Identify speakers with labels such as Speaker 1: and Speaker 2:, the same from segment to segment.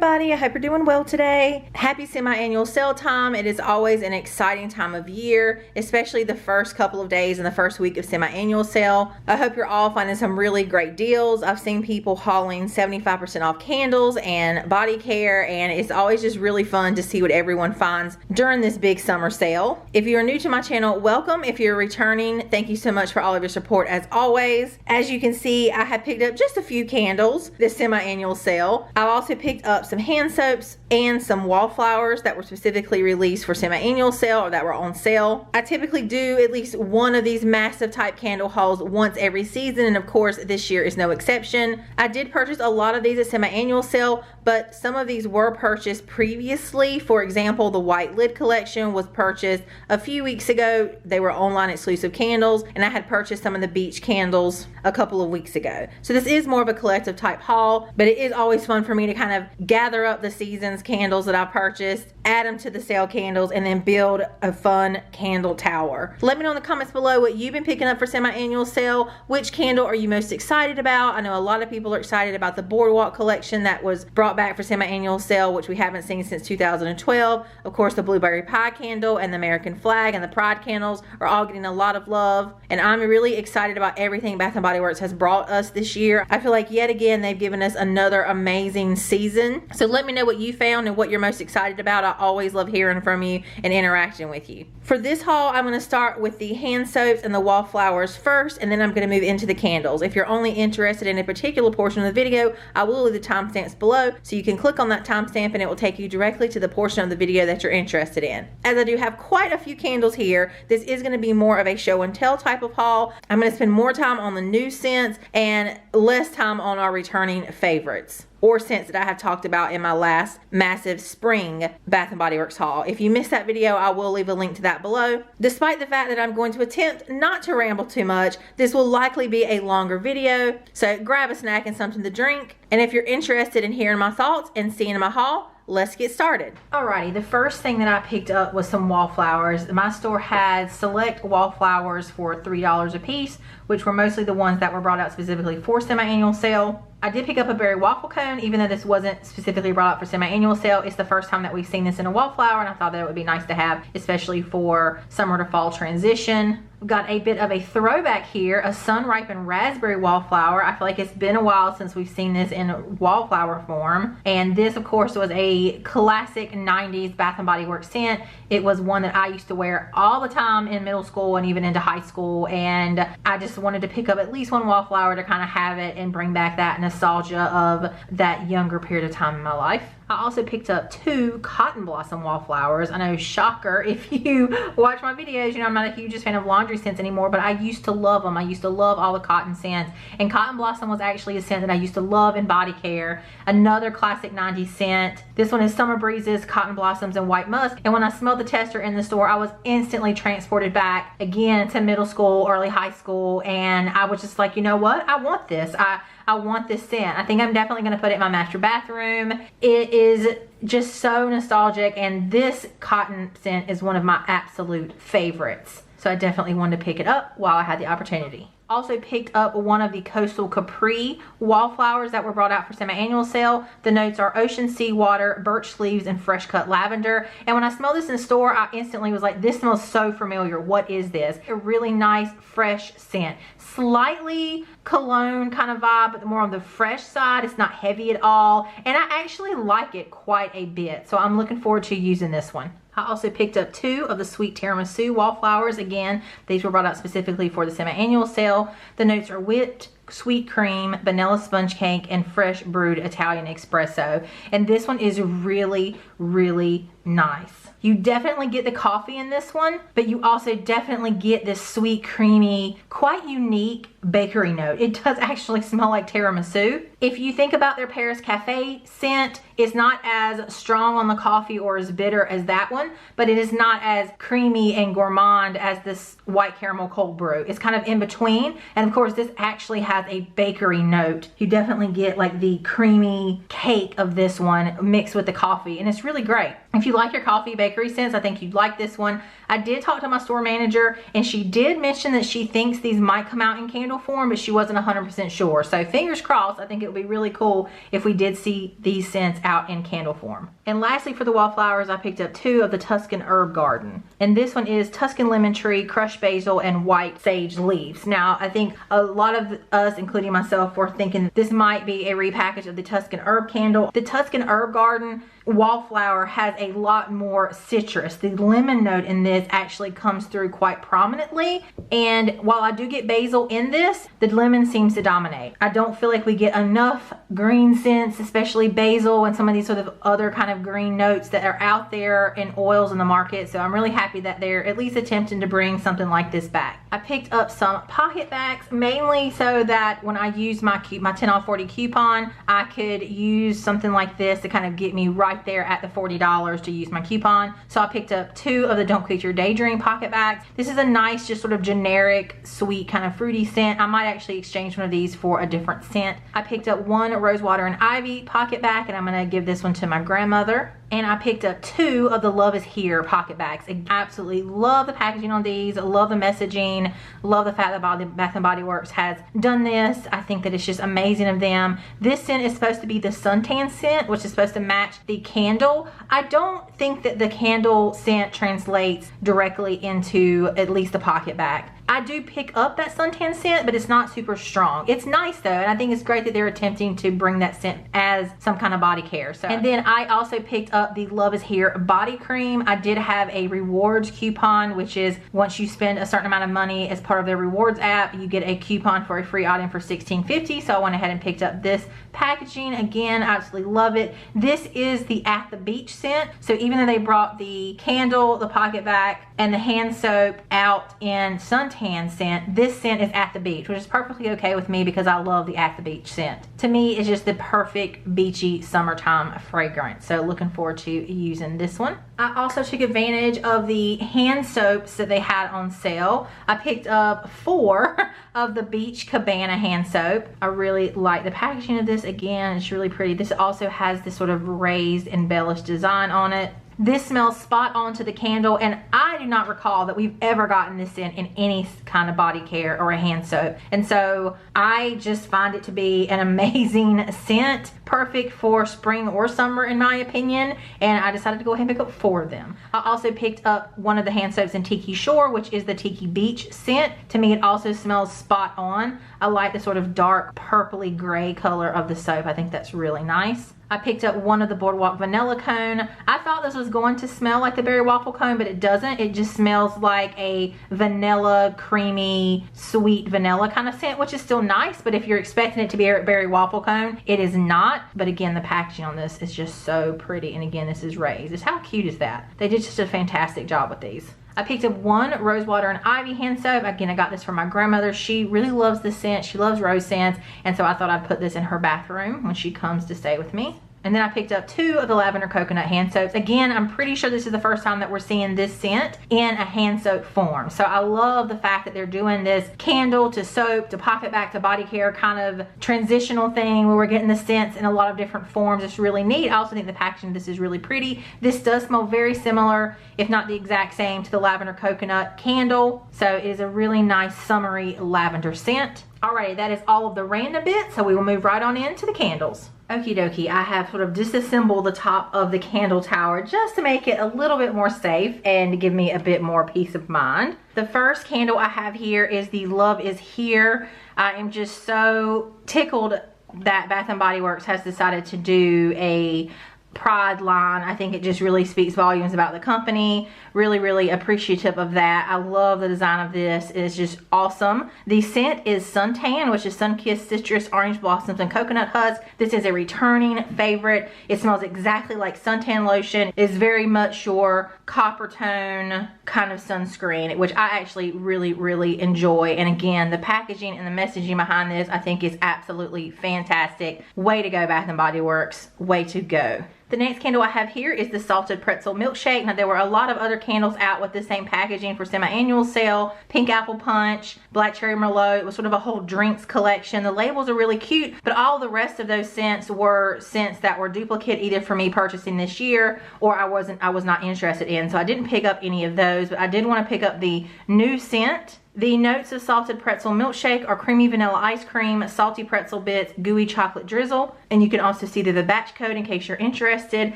Speaker 1: everybody, I hope you're doing well today. Happy semi-annual sale time. It is always an exciting time of year, especially the first couple of days in the first week of semi-annual sale. I hope you're all finding some really great deals. I've seen people hauling 75% off candles and body care, and it's always just really fun to see what everyone finds during this big summer sale. If you are new to my channel, welcome. If you're returning, thank you so much for all of your support as always. As you can see, I have picked up just a few candles this semi-annual sale. I've also picked up some hand soaps and some wallflowers that were specifically released for semi-annual sale or that were on sale. I typically do at least one of these massive type candle hauls once every season, and of course this year is no exception. I did purchase a lot of these at semi-annual sale, but some of these were purchased previously. For example, the white lid collection was purchased a few weeks ago. They were online exclusive candles, and I had purchased some of the beach candles a couple of weeks ago. So this is more of a collective type haul, but it is always fun for me to kind of gather up the season's candles that I purchased, add them to the sale candles, and then build a fun candle tower. Let me know in the comments below what you've been picking up for semi-annual sale. Which candle are you most excited about? I know a lot of people are excited about the Boardwalk collection that was brought back for semi-annual sale, which we haven't seen since 2012. Of course, the blueberry pie candle and the American flag and the pride candles are all getting a lot of love, and I'm really excited about everything Bath & Body Works has brought us this year. I feel like yet again they've given us another amazing season. So let me know what you found and what you're most excited about. I always love hearing from you and interacting with you. For this haul, I'm going to start with the hand soaps and the wallflowers first, and then I'm going to move into the candles. If you're only interested in a particular portion of the video, I will leave the timestamps below, so you can click on that timestamp and it will take you directly to the portion of the video that you're interested in. As I do have quite a few candles here, this is going to be more of a show and tell type of haul. I'm going to spend more time on the new scents and less time on our returning favorites or scents that I have talked about in my last massive spring Bath & Body Works haul. If you missed that video, I will leave a link to that below. Despite the fact that I'm going to attempt not to ramble too much, this will likely be a longer video, so grab a snack and something to drink. And if you're interested in hearing my thoughts and seeing my haul, let's get started. Alrighty, the first thing that I picked up was some wallflowers. My store had select wallflowers for $3 a piece, which were mostly the ones that were brought out specifically for semi-annual sale. I did pick up a berry waffle cone, even though this wasn't specifically brought out for semi-annual sale. It's the first time that we've seen this in a wallflower, and I thought that it would be nice to have, especially for summer to fall transition. We've got a bit of a throwback here, a Sun-Ripened raspberry wallflower. I feel like it's been a while since we've seen this in wallflower form. And this, of course, was a classic 90s Bath & Body Works scent. It was one that I used to wear all the time in middle school and even into high school. And I just wanted to pick up at least one wallflower to kind of have it and bring back that nostalgia of that younger period of time in my life. I also picked up 2 cotton blossom wallflowers. I know, shocker, if you watch my videos, you know I'm not a hugest fan of laundry scents anymore, but I used to love them. I used to love all the cotton scents, and cotton blossom was actually a scent that I used to love in body care. Another classic 90s scent. This one is Summer Breezes, Cotton Blossoms, and White Musk, and when I smelled the tester in the store, I was instantly transported back again to middle school, early high school, and I was just like, you know what, I want this. I want this scent. I think I'm definitely going to put it in my master bathroom. It is just so nostalgic, and this cotton scent is one of my absolute favorites. So I definitely wanted to pick it up while I had the opportunity. Also picked up one of the Coastal Capri wallflowers that were brought out for semi-annual sale. The notes are ocean sea water, birch leaves, and fresh cut lavender. And when I smelled this in the store, I instantly was like, this smells so familiar. What is this? A really nice, fresh scent. Slightly cologne kind of vibe, but more on the fresh side. It's not heavy at all. And I actually like it quite a bit. So I'm looking forward to using this one. I also picked up 2 of the sweet tiramisu wallflowers. Again, these were brought out specifically for the semi-annual sale. The notes are whipped sweet cream, vanilla sponge cake, and fresh brewed Italian espresso. And this one is really, really nice. You definitely get the coffee in this one, but you also definitely get this sweet, creamy, quite unique bakery note. It does actually smell like tiramisu. If you think about their Paris Cafe scent, it's not as strong on the coffee or as bitter as that one, but it is not as creamy and gourmand as this white caramel cold brew. It's kind of in between. And of course, this actually has has a bakery note. You definitely get like the creamy cake of this one mixed with the coffee, and it's really great. If you like your coffee bakery scents, I think you'd like this one. I did talk to my store manager, and she did mention that she thinks these might come out in candle form, but she wasn't 100% sure. So fingers crossed. I think it would be really cool if we did see these scents out in candle form. And lastly, for the wallflowers, I picked up 2 of the Tuscan Herb Garden. And this one is Tuscan lemon tree, crushed basil, and white sage leaves. Now, I think a lot of us, including myself, were thinking this might be a repackage of the Tuscan Herb Candle. The Tuscan Herb Garden Wallflower has a lot more citrus. The lemon note in this actually comes through quite prominently, and while I do get basil in this, the lemon seems to dominate. I don't feel like we get enough green scents, especially basil and some of these sort of other kind of green notes that are out there in oils in the market, so I'm really happy that they're at least attempting to bring something like this back. I picked up some pocketbacs, mainly so that when I use my 10 off 40 coupon, I could use something like this to kind of get me right there at the $40 to use my coupon. So I picked up 2 of the Don't Quit Your Daydream pocketbacs. This is a nice, just sort of generic, sweet, kind of fruity scent. I might actually exchange one of these for a different scent. I picked up 1 Rosewater and Ivy pocketbac, and I'm gonna give this one to my grandmother. And I picked up 2 of the Love Is Here pocketbacs. I absolutely love the packaging on these. I love the messaging. Love the fact that Bath & Body Works has done this. I think that it's just amazing of them. This scent is supposed to be the Suntan scent, which is supposed to match the candle. I don't think that the candle scent translates directly into at least the pocketbac. I do pick up that suntan scent, but it's not super strong. It's nice though, and I think it's great that they're attempting to bring that scent as some kind of body care. So, and then I also picked up the Love Is Here body cream. I did have a rewards coupon, which is once you spend a certain amount of money as part of their rewards app, you get a coupon for a free item for $16.50. So I went ahead and picked up this packaging. Again, I absolutely love it. This is the At the Beach scent. So even though they brought the candle, the pocketbac, and the hand soap out in suntan scent, this scent is At the Beach, which is perfectly okay with me because I love the At the Beach scent. To me, it's just the perfect beachy summertime fragrance. So looking forward to using this one. I also took advantage of the hand soaps that they had on sale. I picked up 4 of the Beach Cabana hand soap. I really like the packaging of this. Again, it's really pretty. This also has this sort of raised, embellished design on it. This smells spot on to the candle, and I do not recall that we've ever gotten this in any kind of body care or a hand soap. And so I just find it to be an amazing scent, perfect for spring or summer in my opinion, and I decided to go ahead and pick up 4 of them. I also picked up one of the hand soaps in Tiki Shore, which is the Tiki Beach scent. To me, it also smells spot on. I like the sort of dark purpley gray color of the soap. I think that's really nice. I picked up one of the Boardwalk vanilla cone. I thought this was going to smell like the berry waffle cone, but it doesn't. It just smells like a vanilla, creamy, sweet vanilla kind of scent, which is still nice, but if you're expecting it to be a berry waffle cone, it is not. But again, the packaging on this is just so pretty, and again, this is raised. Just how cute is that? They did just a fantastic job with these. I picked up 1 Rosewater and Ivy hand soap. Again, I got this from my grandmother. She really loves this scent. She loves rose scents, and so I thought I'd put this in her bathroom when she comes to stay with me. And then I picked up 2 of the Lavender Coconut hand soaps. Again, I'm pretty sure this is the first time that we're seeing this scent in a hand soap form. So I love the fact that they're doing this candle to soap to pocketback to body care kind of transitional thing where we're getting the scents in a lot of different forms. It's really neat. I also think the packaging of this is really pretty. This does smell very similar, if not the exact same, to the Lavender Coconut candle. So it is a really nice summery lavender scent. Alrighty, that is all of the random bits, so we will move right on into the candles. Okie dokie, I have sort of disassembled the top of the candle tower just to make it a little bit more safe and to give me a bit more peace of mind. The first candle I have here is the Love Is Here. I am just so tickled that Bath & Body Works has decided to do a Pride line. I think it just really speaks volumes about the company. Really appreciative of that. I love the design of this. It's just awesome. The scent is Suntan, which is sun-kissed citrus, orange blossoms, and coconut husk. This is a returning favorite. It smells exactly like suntan lotion. It's very much your copper tone kind of sunscreen, which I actually really enjoy. And again, the packaging and the messaging behind this I think is absolutely fantastic. Way to go, Bath & Body Works. Way to go. The next candle I have here is the Salted Pretzel Milkshake. Now, there were a lot of other candles out with the same packaging for semi-annual sale. Pink Apple Punch, Black Cherry Merlot. It was sort of a whole drinks collection. The labels are really cute, but all the rest of those scents were scents that were duplicate either for me purchasing this year or I was not interested in. So I didn't pick up any of those, but I did want to pick up the new scent. The notes of Salted Pretzel Milkshake are creamy vanilla ice cream, salty pretzel bits, gooey chocolate drizzle. And you can also see the batch code in case you're interested.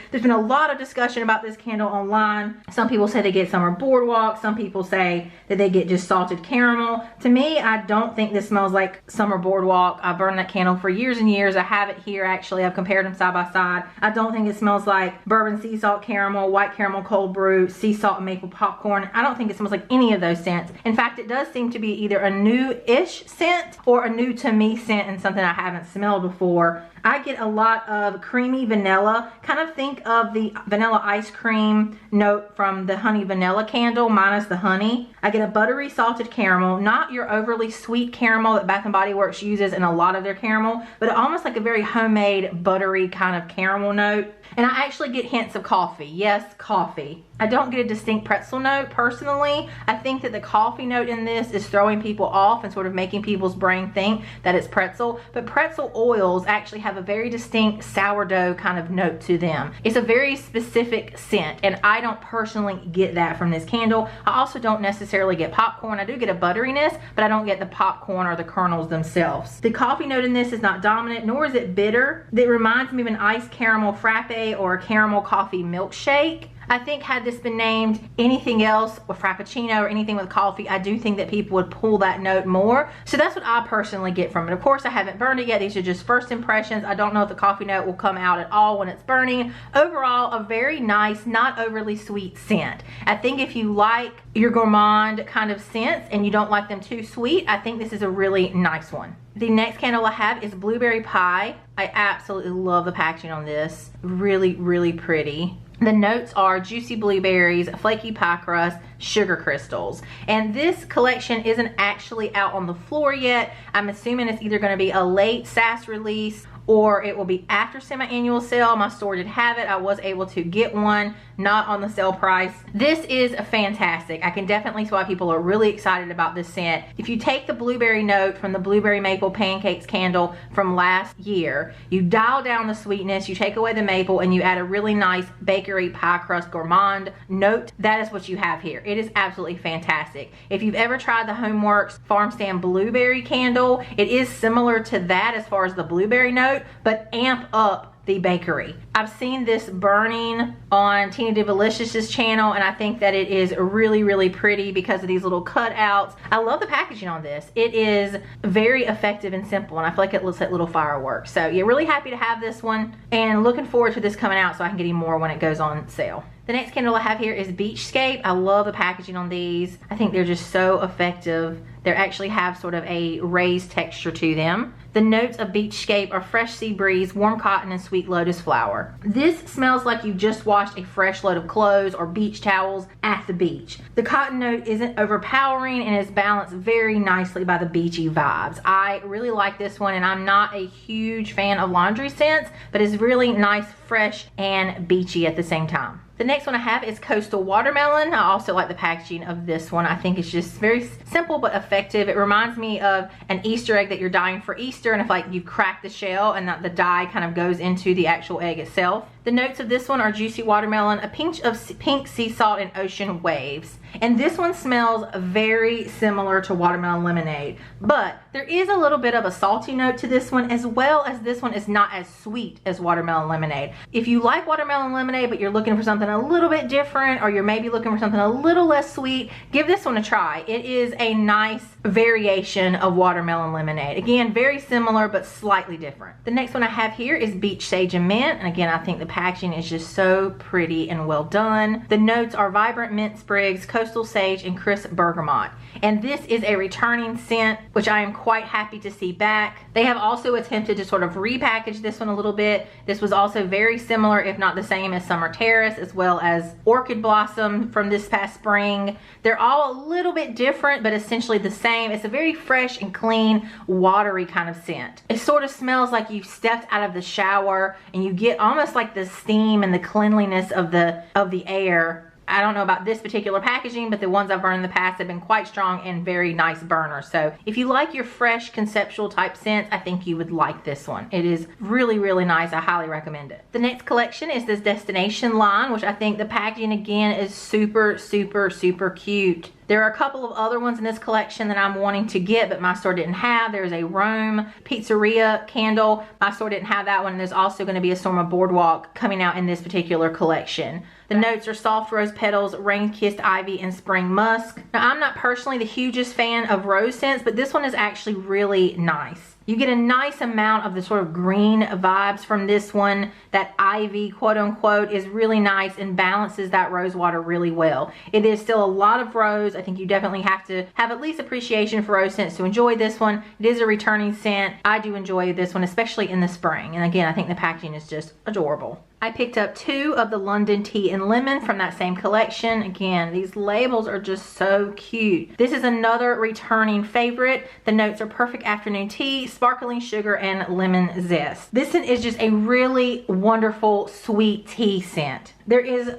Speaker 1: There's been a lot of discussion about this candle online. Some people say they get Summer Boardwalk. Some people say that they get just salted caramel. To me, I don't think this smells like Summer Boardwalk. I burned that candle for years and years. I have it here actually. I've compared them side by side. I don't think it smells like bourbon sea salt caramel, white caramel cold brew, sea salt and maple popcorn. I don't think it smells like any of those scents. In fact, it does seem to be either a new-ish scent or a new to me scent and something I haven't smelled before. I get a lot of creamy vanilla. Kind of think of the vanilla ice cream note from the honey vanilla candle minus the honey. I get a buttery salted caramel, not your overly sweet caramel that Bath & Body Works uses in a lot of their caramel, but almost like a very homemade buttery kind of caramel note. And I actually get hints of coffee. Yes, coffee. I don't get a distinct pretzel note personally. I think that the coffee note in this is throwing people off and sort of making people's brain think that it's pretzel. But pretzel oils actually have a very distinct sourdough kind of note to them. It's a very specific scent, and I don't personally get that from this candle. I also don't necessarily get popcorn. I do get a butteriness, but I don't get the popcorn or the kernels themselves. The coffee note in this is not dominant, nor is it bitter. It reminds me of an iced caramel frappe or a caramel coffee milkshake. I think had this been named anything else, or frappuccino or anything with coffee, I do think that people would pull that note more. So that's what I personally get from it. Of course, I haven't burned it yet. These are just first impressions. I don't know if the coffee note will come out at all when it's burning. Overall, a very nice, not overly sweet scent. I think if you like your gourmand kind of scents and you don't like them too sweet, I think this is a really nice one. The next candle I have is Blueberry Pie. I absolutely love the packaging on this. Really, really pretty. The notes are juicy blueberries, flaky pie crust, sugar crystals. And this collection isn't actually out on the floor yet. I'm assuming it's either going to be a late SAS release or it will be after semi-annual sale. My store did have it. I was able to get one, not on the sale price. This is fantastic. I can definitely see why people are really excited about this scent. If you take the blueberry note from the Blueberry Maple Pancakes candle from last year, you dial down the sweetness, you take away the maple, and you add a really nice bakery pie crust gourmand note, that is what you have here. It is absolutely fantastic. If you've ever tried the Homeworks Farm Stand Blueberry candle, it is similar to that as far as the blueberry note, but amp up the bakery. I've seen this burning on Tina Divalicious's channel, and I think that it is really, really pretty because of these little cutouts. I love the packaging on this. It is very effective and simple, and I feel like it looks like little fireworks. So yeah, really happy to have this one and looking forward to this coming out so I can get even more when it goes on sale. The next candle I have here is Beachscape. I love the packaging on these. I think they're just so effective. They actually have sort of a raised texture to them. The notes of Beachscape are fresh sea breeze, warm cotton, and sweet lotus flower. This smells like you just washed a fresh load of clothes or beach towels at the beach. The cotton note isn't overpowering and is balanced very nicely by the beachy vibes. I really like this one, and I'm not a huge fan of laundry scents, but it's really nice, fresh, and beachy at the same time. The next one I have is Coastal Watermelon. I also like the packaging of this one. I think it's just very simple but effective. It reminds me of an Easter egg that you're dyeing for Easter, and if like you crack the shell and the dye kind of goes into the actual egg itself. The notes of this one are juicy watermelon, a pinch of pink sea salt, and ocean waves. And this one smells very similar to watermelon lemonade, but there is a little bit of a salty note to this one, as well as this one is not as sweet as watermelon lemonade. If you like watermelon lemonade but you're looking for something a little bit different, or you're maybe looking for something a little less sweet, give this one a try. It is a nice variation of watermelon lemonade. Again, very similar but slightly different. The next one I have here is Beach Sage and Mint, and again, I think the packaging is just so pretty and well done. The notes are vibrant mint sprigs, Coastal Sage and Crisp Bergamot. And this is a returning scent, which I am quite happy to see back. They have also attempted to sort of repackage this one a little bit. This was also very similar, if not the same, as Summer Terrace, as well as Orchid Blossom from this past spring. They're all a little bit different, but essentially the same. It's a very fresh and clean, watery kind of scent. It sort of smells like you've stepped out of the shower and you get almost like the steam and the cleanliness of the air. I don't know about this particular packaging, but the ones I've burned in the past have been quite strong and very nice burners. So if you like your fresh conceptual type scents, I think you would like this one. It is really, really nice. I highly recommend it. The next collection is this Destination line, which I think the packaging again is super, super, super cute. There are a couple of other ones in this collection that I'm wanting to get, but my store didn't have. There's a Rome Pizzeria candle. My store didn't have that one. And there's also going to be a Storm of Boardwalk coming out in this particular collection. The notes are soft rose petals, rain-kissed ivy, and spring musk. Now, I'm not personally the hugest fan of rose scents, but this one is actually really nice. You get a nice amount of the sort of green vibes from this one. That ivy, quote unquote, is really nice and balances that rose water really well. It is still a lot of rose. I think you definitely have to have at least appreciation for rose scents to enjoy this one. It is a returning scent. I do enjoy this one, especially in the spring. And again, I think the packaging is just adorable. I picked up 2 of the London Tea and Lemon from that same collection. Again, these labels are just so cute. This is another returning favorite. The notes are perfect afternoon tea, sparkling sugar, and lemon zest. This is just a really wonderful sweet tea scent. There is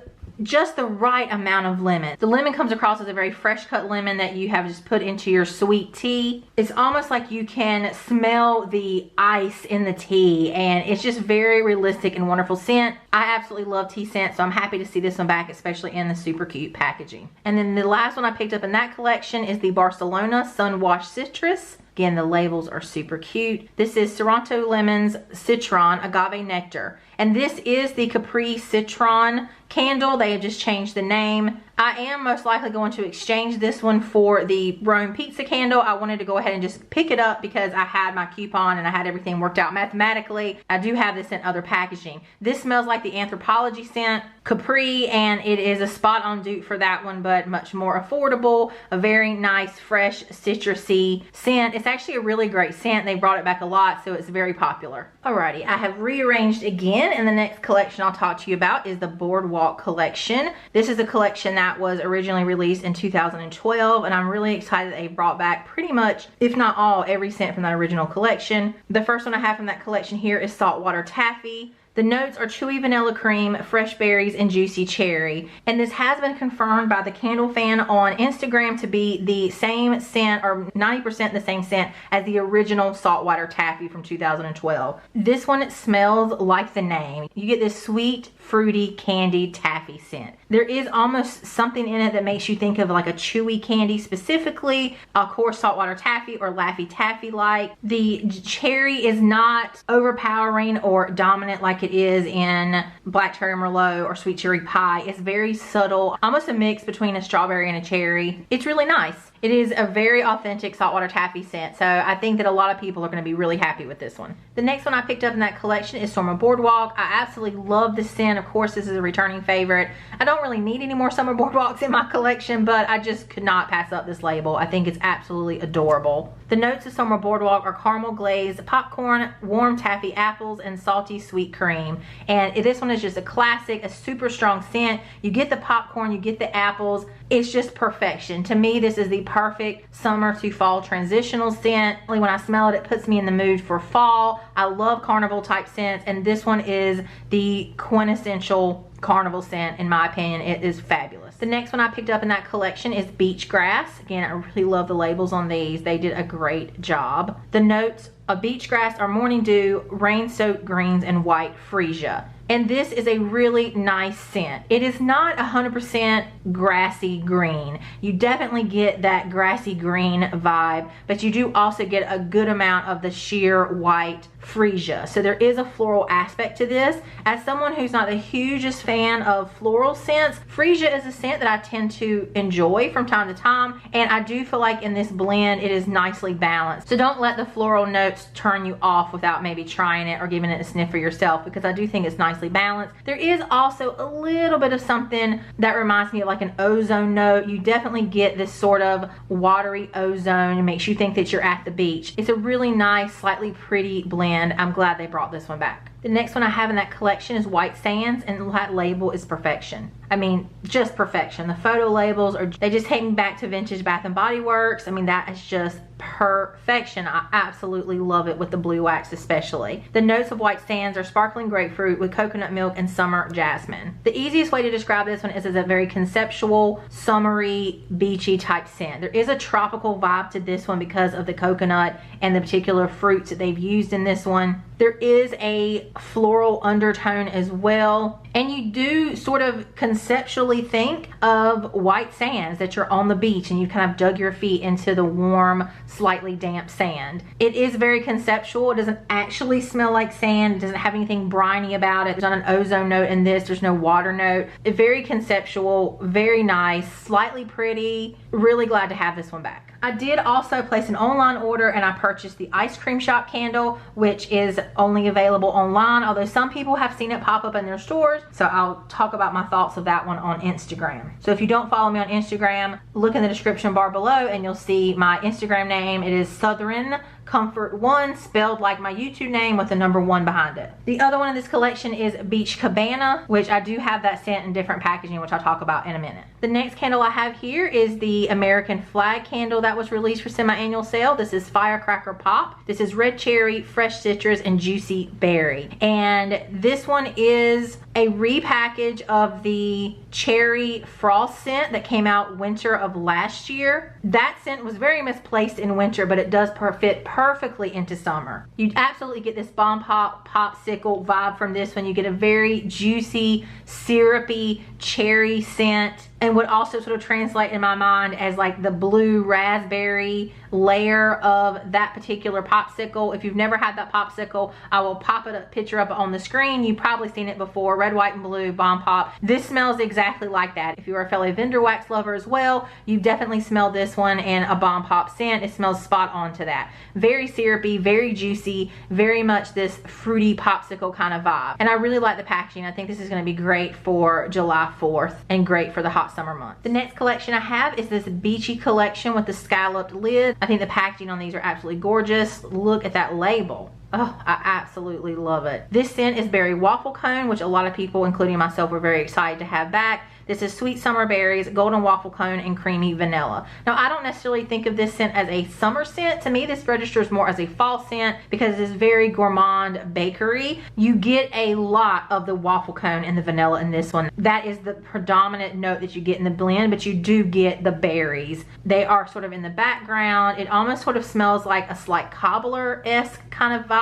Speaker 1: just the right amount of lemon. The lemon comes across as a very fresh cut lemon that you have just put into your sweet tea. It's almost like you can smell the ice in the tea, and it's just very realistic and wonderful scent. I absolutely love tea scent, so I'm happy to see this one back, especially in the super cute packaging. And then the last one I picked up in that collection is the Barcelona Sun Washed Citrus. Again, the labels are super cute. This is Sorrento Lemons Citron Agave Nectar. And this is the Capri Citron candle. They have just changed the name. I am most likely going to exchange this one for the Rome Pizza candle. I wanted to go ahead and just pick it up because I had my coupon and I had everything worked out mathematically. I do have this in other packaging. This smells like the Anthropology scent, Capri, and it is a spot on dupe for that one, but much more affordable. A very nice, fresh, citrusy scent. It's actually a really great scent. They brought it back a lot, so it's very popular. Alrighty, I have rearranged again, and the next collection I'll talk to you about is the Boardwalk collection. This is a collection that was originally released in 2012, and I'm really excited that they brought back pretty much, if not all, every scent from that original collection. The first one I have from that collection here is Saltwater Taffy. The notes are chewy vanilla cream, fresh berries, and juicy cherry. And this has been confirmed by the Candle Fan on Instagram to be the same scent, or 90% the same scent as the original Saltwater Taffy from 2012. This one smells like the name. You get this sweet, fruity, candied taffy scent. There is almost something in it that makes you think of like a chewy candy, specifically, of course, Saltwater Taffy or Laffy Taffy like. The cherry is not overpowering or dominant like it is in Black Cherry Merlot or Sweet Cherry Pie. It's very subtle, almost a mix between a strawberry and a cherry. It's really nice. It is a very authentic Saltwater Taffy scent, so I think that a lot of people are going to be really happy with this one. The next one I picked up in that collection is Summer Boardwalk. I absolutely love this scent. Of course, this is a returning favorite. I don't really need any more Summer Boardwalks in my collection, but I just could not pass up this label. I think it's absolutely adorable. The notes of Summer Boardwalk are caramel glazed popcorn, warm taffy apples, and salty sweet cream. And this one is just a classic, a super strong scent. You get the popcorn, you get the apples. It's just perfection. To me, this is the perfect summer to fall transitional scent. When I smell it, it puts me in the mood for fall. I love carnival type scents, and this one is the quintessential carnival scent in my opinion. It is fabulous. The next one I picked up in that collection is Beach Grass. Again, I really love the labels on these. They did a great job. The notes of Beach Grass are morning dew, rain-soaked greens, and white freesia. And this is a really nice scent. It is not 100% grassy green. You definitely get that grassy green vibe, but you do also get a good amount of the sheer white Freesia. So there is a floral aspect to this. As someone who's not the hugest fan of floral scents, Freesia is a scent that I tend to enjoy from time to time, and I do feel like in this blend it is nicely balanced. So don't let the floral notes turn you off without maybe trying it or giving it a sniff for yourself, because I do think it's nicely balanced. There is also a little bit of something that reminds me of like an ozone note. You definitely get this sort of watery ozone. It makes you think that you're at the beach. It's a really nice, slightly pretty blend. I'm glad they brought this one back. The next one I have in that collection is White Sands, and that label is perfection. I mean, just perfection. The photo labels they just take me back to vintage Bath and Body Works. I mean, that is just perfection. I absolutely love it with the blue wax especially. The notes of White Sands are sparkling grapefruit with coconut milk and summer jasmine. The easiest way to describe this one is as a very conceptual, summery, beachy type scent. There is a tropical vibe to this one because of the coconut and the particular fruits that they've used in this one. There is a floral undertone as well. And you do sort of conceptually think of white sands, that you're on the beach and you kind of dug your feet into the warm, slightly damp sand. It is very conceptual. It doesn't actually smell like sand. It doesn't have anything briny about it. There's not an ozone note in this. There's no water note. Very conceptual, very nice, slightly pretty. Really glad to have this one back. I did also place an online order and I purchased the ice cream shop candle, which is only available online, although some people have seen it pop up in their stores. So I'll talk about my thoughts of that one on Instagram. So if you don't follow me on Instagram, look in the description bar below and you'll see my Instagram name. It is Southern Comfort 1, spelled like my YouTube name with the number 1 behind it. The other one in this collection is Beach Cabana, which I do have that scent in different packaging, which I'll talk about in a minute. The next candle I have here is the American flag candle that was released for semi-annual sale. This is Firecracker Pop. This is red cherry, fresh citrus, and juicy berry. And this one is a repackage of the cherry frost scent that came out winter of last year. That scent was very misplaced in winter, but it does fit perfectly into summer. You absolutely get this bomb pop popsicle vibe from this one. You get a very juicy, syrupy cherry scent, and would also sort of translate in my mind as like the blue raspberry layer of that particular popsicle. If you've never had that popsicle, I will pop a picture up on the screen. You've probably seen it before. Red, white, and blue bomb pop. This smells exactly like that. If you're a fellow Vendor wax lover as well, you've definitely smelled this one in a bomb pop scent. It smells spot on to that. Very syrupy, very juicy, very much this fruity popsicle kind of vibe. And I really like the packaging. I think this is going to be great for July 4th and great for the hot summer month. The next collection I have is this beachy collection with the scalloped lid. I think the packaging on these are absolutely gorgeous. Look at that label. Oh, I absolutely love it. This scent is berry waffle cone, which a lot of people, including myself, were very excited to have back. This is sweet summer berries, golden waffle cone, and creamy vanilla. Now, I don't necessarily think of this scent as a summer scent. To me, this registers more as a fall scent because it is very gourmand bakery. You get a lot of the waffle cone and the vanilla in this one. That is the predominant note that you get in the blend, but you do get the berries. They are sort of in the background. It almost sort of smells like a slight cobbler-esque kind of vibe.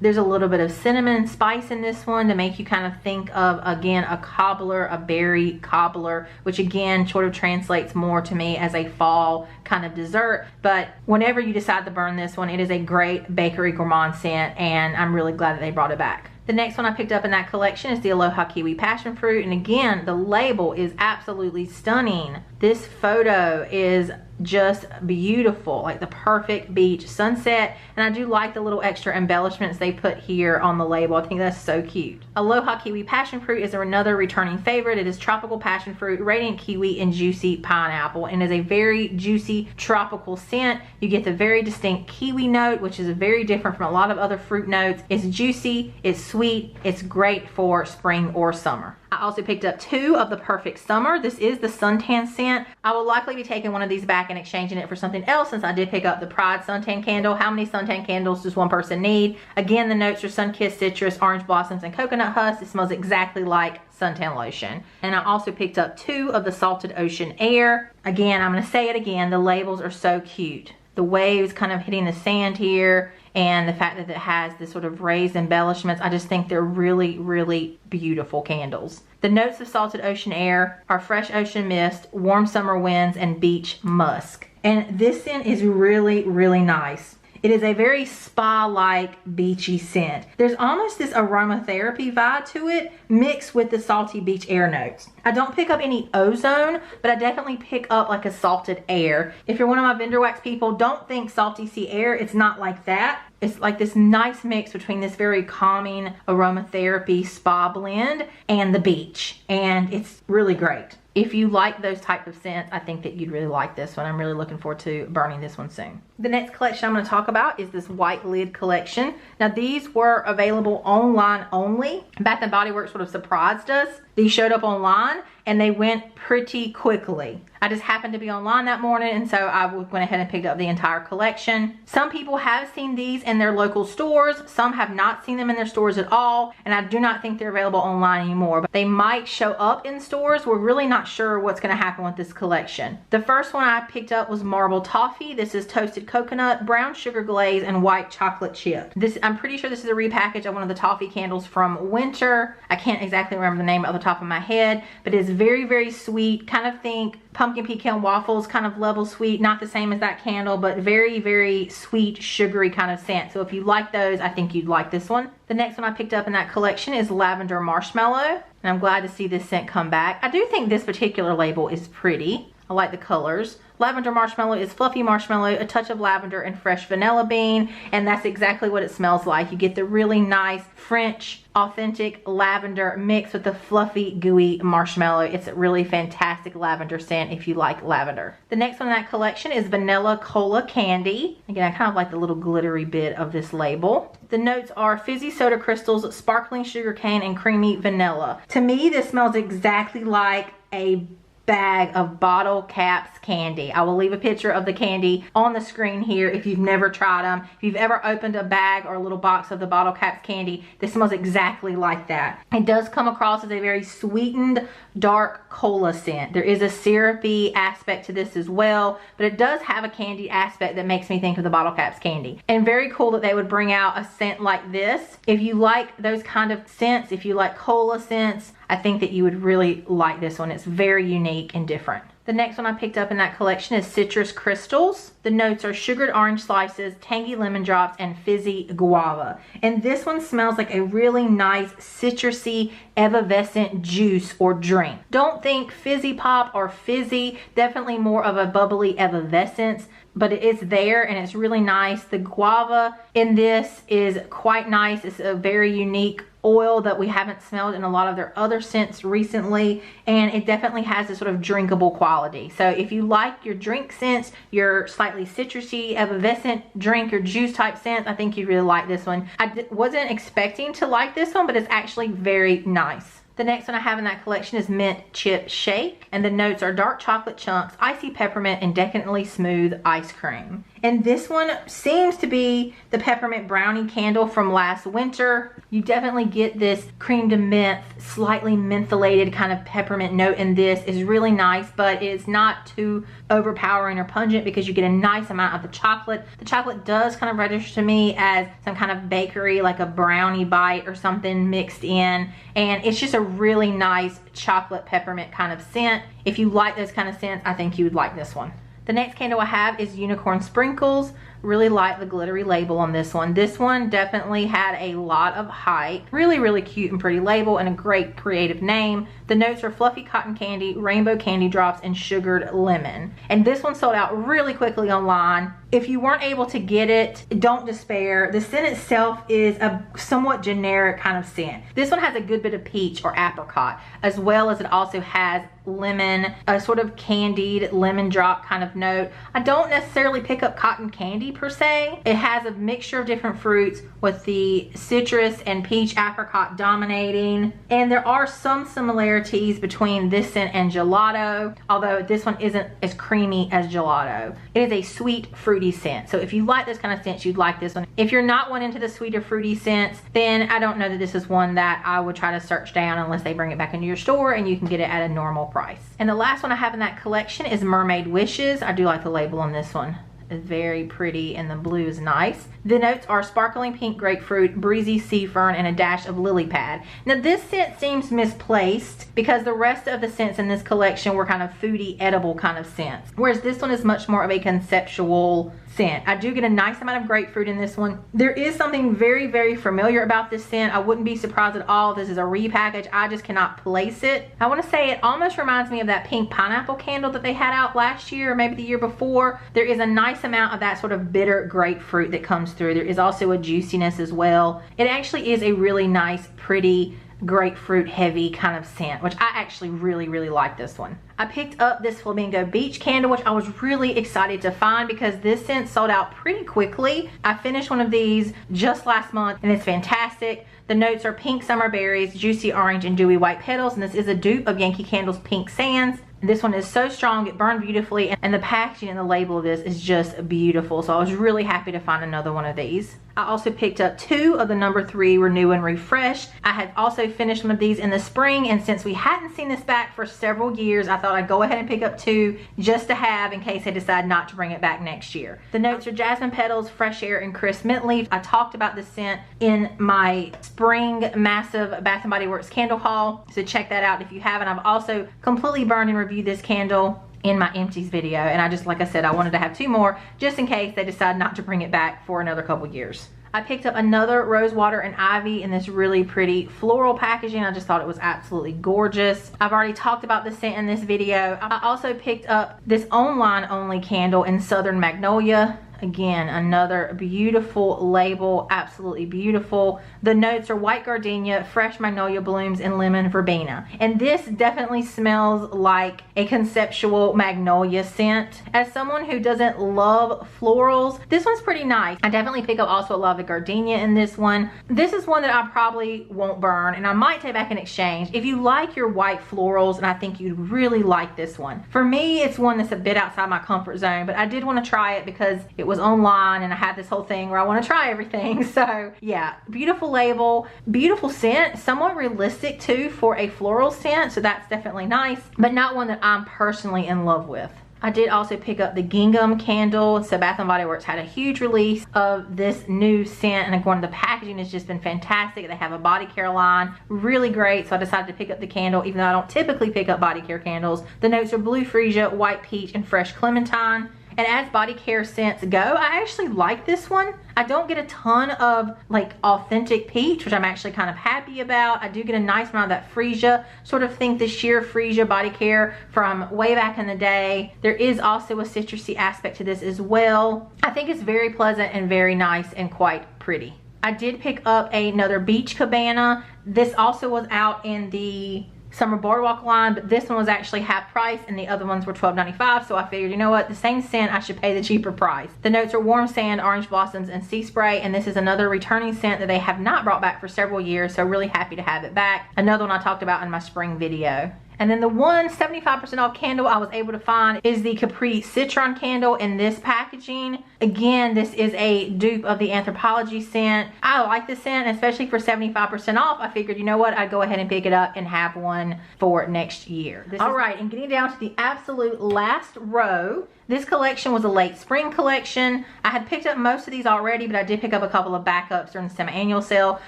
Speaker 1: There's a little bit of cinnamon and spice in this one to make you kind of think of, again, a cobbler, a berry cobbler, which again sort of translates more to me as a fall kind of dessert. But whenever you decide to burn this one, it is a great bakery gourmand scent, and I'm really glad that they brought it back. The next one I picked up in that collection is the Aloha Kiwi Passionfruit, and again, the label is absolutely stunning. This photo is just beautiful, like the perfect beach sunset, and I do like the little extra embellishments they put here on the label. I think that's so cute. Aloha Kiwi Passionfruit is another returning favorite. It is tropical passion fruit, radiant kiwi, and juicy pineapple, and is a very juicy tropical scent. You get the very distinct kiwi note, which is very different from a lot of other fruit notes. It's juicy, it's sweet, it's great for spring or summer. I also picked up 2 of the Perfect Summer. This is the Suntan scent. I will likely be taking one of these back and exchanging it for something else, since I did pick up the Pride Suntan candle. How many Suntan candles does one person need? Again, the notes are sun-kissed citrus, orange blossoms, and coconut husk. It smells exactly like suntan lotion. And I also picked up 2 of the Salted Ocean Air. Again, I'm going to say it again, the labels are so cute. The waves kind of hitting the sand here, and the fact that it has this sort of raised embellishments, I just think they're really, really beautiful candles. The notes of Salted Ocean Air are fresh ocean mist, warm summer winds, and beach musk. And this scent is really, really nice. It is a very spa-like beachy scent. There's almost this aromatherapy vibe to it mixed with the salty beach air notes. I don't pick up any ozone, but I definitely pick up like a salted air. If you're one of my vendor wax people, don't think salty sea air. It's not like that. It's like this nice mix between this very calming aromatherapy spa blend and the beach. And it's really great. If you like those type of scents, I think that you'd really like this one. I'm really looking forward to burning this one soon. The next collection I'm going to talk about is this white lid collection. Now these were available online only. Bath & Body Works sort of surprised us. These showed up online and they went pretty quickly. I just happened to be online that morning, and so I went ahead and picked up the entire collection. Some people have seen these in their local stores. Some have not seen them in their stores at all, and I do not think they're available online anymore, but they might show up in stores. We're really not sure what's going to happen with this collection. The first one I picked up was Marble Toffee. This is toasted coconut, brown sugar glaze, and white chocolate chip. I'm pretty sure this is a repackage of one of the toffee candles from winter. I can't exactly remember the name off the top of my head, but it's very, very sweet. Kind of think pumpkin pecan waffles kind of level sweet, not the same as that candle, but very, very sweet, sugary kind of scent. So if you like those, I think you'd like this one. The next one I picked up in that collection is Lavender Marshmallow, and I'm glad to see this scent come back. I do think this particular label is pretty. I like the colors. Lavender Marshmallow is fluffy marshmallow, a touch of lavender, and fresh vanilla bean, and that's exactly what it smells like. You get the really nice French authentic lavender mixed with the fluffy gooey marshmallow. It's a really fantastic lavender scent if you like lavender. The next one in that collection is Vanilla Cola Candy. Again, I kind of like the little glittery bit of this label. The notes are fizzy soda crystals, sparkling sugar cane, and creamy vanilla. To me, this smells exactly like a bag of bottle caps candy. I will leave a picture of the candy on the screen here if you've never tried them. If you've ever opened a bag or a little box of the bottle caps candy, this smells exactly like that. It does come across as a very sweetened dark cola scent. There is a syrupy aspect to this as well, but it does have a candy aspect that makes me think of the bottle caps candy. And very cool that they would bring out a scent like this. If you like those kind of scents, if you like cola scents, I think that you would really like this one. It's very unique and different. The next one I picked up in that collection is Citrus Crystals. The notes are sugared orange slices, tangy lemon drops, and fizzy guava. And this one smells like a really nice citrusy effervescent juice or drink. Don't think fizzy pop or fizzy, definitely more of a bubbly effervescence, but it is there and it's really nice. The guava in this is quite nice. It's a very unique oil that we haven't smelled in a lot of their other scents recently, and it definitely has this sort of drinkable quality. So if you like your drink scents, your slightly citrusy, effervescent drink or juice type scents, I think you really like this one. I wasn't expecting to like this one, but it's actually very nice. The next one I have in that collection is Mint Chip Shake, and the notes are dark chocolate chunks, icy peppermint, and decadently smooth ice cream. And this one seems to be the peppermint brownie candle from last winter. You definitely get this cream de menthe, slightly mentholated kind of peppermint note in this. Is really nice, but it's not too overpowering or pungent because you get a nice amount of the chocolate. The chocolate does kind of register to me as some kind of bakery, like a brownie bite or something mixed in. And it's just a really nice chocolate peppermint kind of scent. If you like those kind of scents, I think you would like this one. The next candle I have is Unicorn Sprinkles. Really like the glittery label on this one. This one definitely had a lot of hype. Really, really cute and pretty label and a great creative name. The notes are fluffy cotton candy, rainbow candy drops, and sugared lemon. And this one sold out really quickly online. If you weren't able to get it, don't despair. The scent itself is a somewhat generic kind of scent. This one has a good bit of peach or apricot, as well as it also has lemon, a sort of candied lemon drop kind of note. I don't necessarily pick up cotton candy per se. It has a mixture of different fruits with the citrus and peach apricot dominating. And there are some similarities between this scent and gelato, although this one isn't as creamy as gelato. It is a sweet, fruity scent. So if you like this kind of scents, you'd like this one. If you're not one into the sweeter, fruity scents, then I don't know that this is one that I would try to search down unless they bring it back into your store and you can get it at a normal price. And the last one I have in that collection is Mermaid Wishes. I do like the label on this one. It's very pretty and the blue is nice. The notes are sparkling pink grapefruit, breezy sea fern, and a dash of lily pad. Now this scent seems misplaced because the rest of the scents in this collection were kind of foodie, edible kind of scents. Whereas this one is much more of a conceptual scent. I do get a nice amount of grapefruit in this one. There is something very, very familiar about this scent. I wouldn't be surprised at all if this is a repackage. I just cannot place it. I want to say it almost reminds me of that pink pineapple candle that they had out last year or maybe the year before. There is a nice amount of that sort of bitter grapefruit that comes through. There is also a juiciness as well. It actually is a really nice, pretty, grapefruit heavy kind of scent, which I actually really, really like this one. I picked up this Flamingo Beach candle, which I was really excited to find because this scent sold out pretty quickly. I finished one of these just last month and it's fantastic. The notes are pink summer berries, juicy orange, and dewy white petals, and this is a dupe of Yankee Candle's Pink Sands. This one is so strong, it burned beautifully, and the packaging and the label of this is just beautiful. So I was really happy to find another one of these. I also picked up 2 of the number 3 Renew and Refresh. I had also finished one of these in the spring, and since we hadn't seen this back for several years, I thought I'd go ahead and pick up 2 just to have in case I decide not to bring it back next year. The notes are jasmine petals, fresh air, and crisp mint leaf. I talked about this scent in my spring massive Bath & Body Works candle haul, so check that out if you haven't. I've also completely burned and reviewed this candle in my empties video, and I just, like I said, I wanted to have 2 more just in case they decide not to bring it back for another couple years. I picked up another rose water and ivy in this really pretty floral packaging. I just thought it was absolutely gorgeous. I've already talked about the scent in this video. I also picked up this online only candle in Southern Magnolia. Again, another beautiful label, absolutely beautiful. The notes are white gardenia, fresh magnolia blooms, and lemon verbena. And this definitely smells like a conceptual magnolia scent. As someone who doesn't love florals, this one's pretty nice. I definitely pick up also a lot of gardenia in this one. This is one that I probably won't burn, and I might take back in exchange. If you like your white florals, and I think you'd really like this one. For me, it's one that's a bit outside my comfort zone, but I did want to try it because it was online and I had this whole thing where I want to try everything. So yeah, beautiful label, beautiful scent, somewhat realistic too for a floral scent, so that's definitely nice, but not one that I'm personally in love with. I did also pick up the Gingham candle. So Bath & Body Works had a huge release of this new scent, and again, the packaging has just been fantastic. They have a body care line, really great. So I decided to pick up the candle, even though I don't typically pick up body care candles. The notes are blue freesia, white peach, and fresh clementine. And as body care scents go, I actually like this one. I don't get a ton of like authentic peach, which I'm actually kind of happy about. I do get a nice amount of that freesia. Sort of think the sheer freesia body care from way back in the day. There is also a citrusy aspect to this as well. I think it's very pleasant and very nice and quite pretty. I did pick up another beach cabana. This also was out in the Summer Boardwalk line, but this one was actually half price and the other ones were $12.95, so I figured, you know what, the same scent, I should pay the cheaper price. The notes are warm sand, orange blossoms, and sea spray, and this is another returning scent that they have not brought back for several years, so really happy to have it back. Another one I talked about in my spring video. And then the one 75% off candle I was able to find is the Capri Citron candle in this packaging. Again, this is a dupe of the Anthropology scent. I like this scent, especially for 75% off. I figured, you know what, I'd go ahead and pick it up and have one for next year. All right, and getting down to the absolute last row. This collection was a late spring collection. I had picked up most of these already, but I did pick up a couple of backups during the semi-annual sale.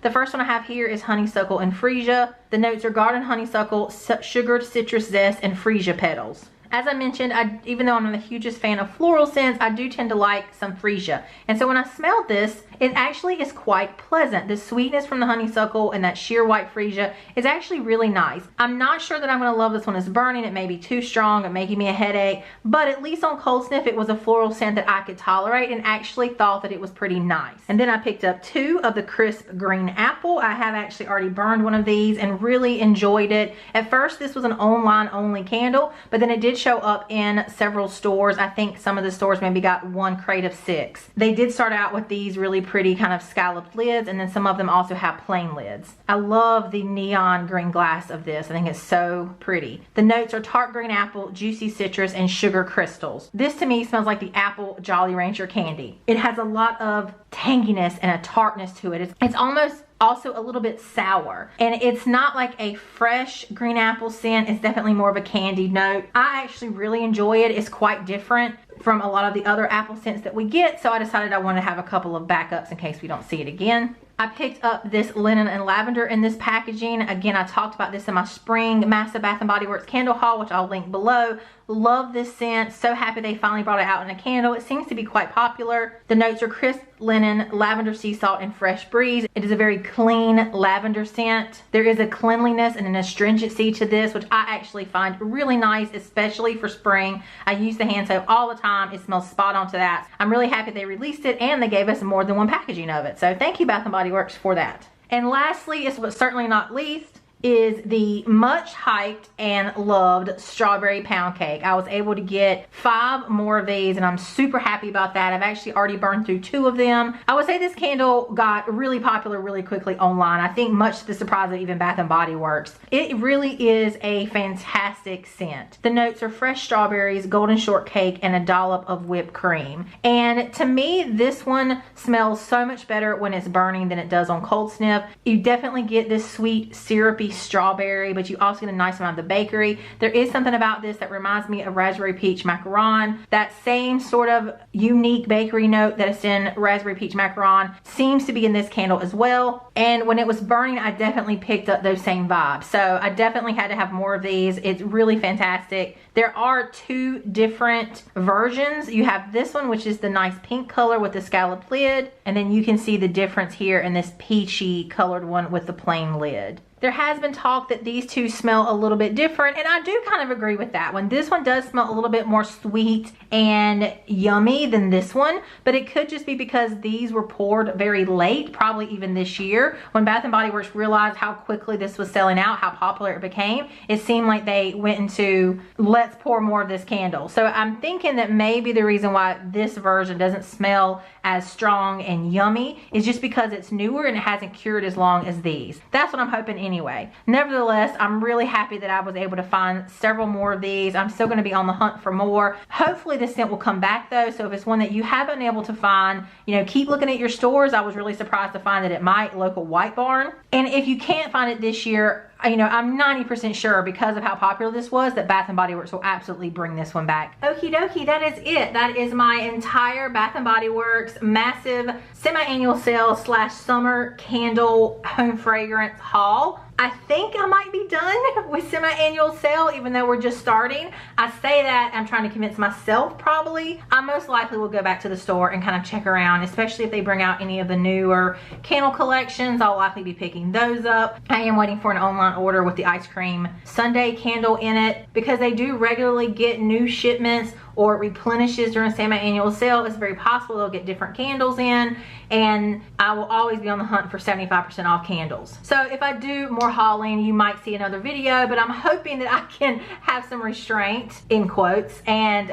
Speaker 1: The first one I have here is Honeysuckle and Freesia. The notes are garden honeysuckle, sugared citrus zest, and Freesia petals. As I mentioned, even though I'm not the hugest fan of floral scents, I do tend to like some Freesia. And so when I smelled this, it actually is quite pleasant. The sweetness from the honeysuckle and that sheer white Freesia is actually really nice. I'm not sure that I'm going to love this one as burning. It may be too strong. It may give me a headache. But at least on cold sniff, it was a floral scent that I could tolerate and actually thought that it was pretty nice. And then I picked up 2 of the crisp green apple. I have actually already burned one of these and really enjoyed it. At first, this was an online only candle, but then it did show up in several stores. I think some of the stores maybe got 1 crate of 6. They did start out with these really pretty kind of scalloped lids, and then some of them also have plain lids. I love the neon green glass of this. I think it's so pretty. The notes are tart green apple, juicy citrus, and sugar crystals. This to me smells like the apple Jolly Rancher candy. It has a lot of tanginess and a tartness to it. It's almost also a little bit sour, and it's not like a fresh green apple scent. It's definitely more of a candied note. I actually really enjoy it. It's quite different from a lot of the other apple scents that we get, so I decided I want to have a couple of backups in case we don't see it again. I picked up this linen and lavender in this packaging. Again, I talked about this in my spring massive Bath & Body Works candle haul, which I'll link below. Love this scent. So happy they finally brought it out in a candle. It seems to be quite popular. The notes are crisp linen, lavender, sea salt, and fresh breeze. It is a very clean lavender scent. There is a cleanliness and an astringency to this, which I actually find really nice, especially for spring. I use the hand soap all the time. It smells spot on to that. I'm really happy they released it and they gave us more than one packaging of it. So thank you, Bath & Body Works, for that. And lastly, but certainly not least, is the much hyped and loved strawberry pound cake. I was able to get 5 more of these and I'm super happy about that. I've actually already burned through 2 of them. I would say this candle got really popular really quickly online. I think much to the surprise of even Bath & Body Works. It really is a fantastic scent. The notes are fresh strawberries, golden shortcake, and a dollop of whipped cream. And to me, this one smells so much better when it's burning than it does on cold snip. You definitely get this sweet, syrupy strawberry, but you also get a nice amount of the bakery. There is something about this that reminds me of raspberry peach macaron. That same sort of unique bakery note that is in raspberry peach macaron seems to be in this candle as well. And when it was burning, I definitely picked up those same vibes. So I definitely had to have more of these. It's really fantastic. There are 2 different versions. You have this one, which is the nice pink color with the scalloped lid, and then you can see the difference here in this peachy colored one with the plain lid. There has been talk that these 2 smell a little bit different, and I do kind of agree with that one. This one does smell a little bit more sweet and yummy than this one, but it could just be because these were poured very late, probably even this year. When Bath & Body Works realized how quickly this was selling out, how popular it became, it seemed like they went into, let's pour more of this candle. So I'm thinking that maybe the reason why this version doesn't smell as strong and yummy is just because it's newer and it hasn't cured as long as these. That's what I'm hoping anyway. Nevertheless, I'm really happy that I was able to find several more of these. I'm still going to be on the hunt for more. Hopefully this scent will come back though, so if it's one that you haven't been able to find, you know, keep looking at your stores. I was really surprised to find it at my local White Barn. And if you can't find it this year, you know, I'm 90% sure because of how popular this was that Bath & Body Works will absolutely bring this one back. Okie dokie, that is it. That is my entire Bath & Body Works massive semi-annual sale / summer candle home fragrance haul. I think I might be done with semi-annual sale, even though we're just starting. I say that, I'm trying to convince myself probably. I most likely will go back to the store and kind of check around, especially if they bring out any of the newer candle collections. I'll likely be picking those up. I am waiting for an online order with the ice cream sundae candle in it because they do regularly get new shipments or replenishes during semi-annual sale. It's very possible they'll get different candles in, and I will always be on the hunt for 75% off candles. So if I do more hauling, you might see another video, but I'm hoping that I can have some restraint, in quotes, and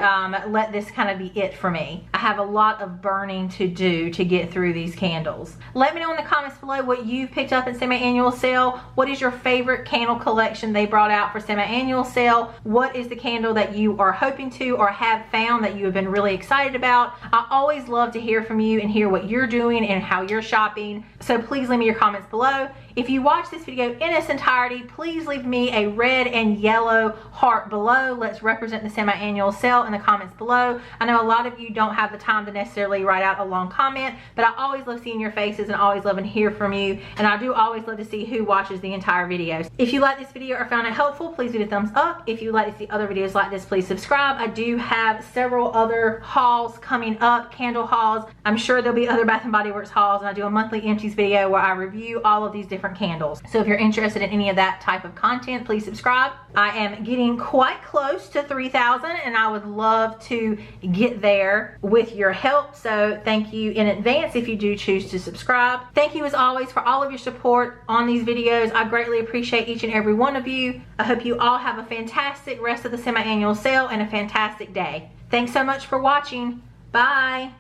Speaker 1: let this kind of be it for me. I have a lot of burning to do to get through these candles. Let me know in the comments below what you've picked up in semi-annual sale. What is your favorite candle collection they brought out for semi-annual sale? What is the candle that you are hoping to or have found that you have been really excited about? I always love to hear from you and hear what you're doing and how you're shopping. So please leave me your comments below. If you watch this video in its entirety, please leave me a red and yellow heart below. Let's represent the semi-annual sale in the comments below. I know a lot of you don't have the time to necessarily write out a long comment, but I always love seeing your faces and always love to hear from you. And I do always love to see who watches the entire video. If you like this video or found it helpful, please give it a thumbs up. If you'd like to see other videos like this, please subscribe. I do have several other hauls coming up, candle hauls. I'm sure there'll be other Bath & Body Works hauls, and I do a monthly empties video where I review all of these different candles. So if you're interested in any of that type of content, please subscribe. I am getting quite close to 3,000 and I would love to get there with your help. So thank you in advance if you do choose to subscribe. Thank you as always for all of your support on these videos. I greatly appreciate each and every one of you. I hope you all have a fantastic rest of the semi-annual sale and a fantastic day. Thanks so much for watching. Bye.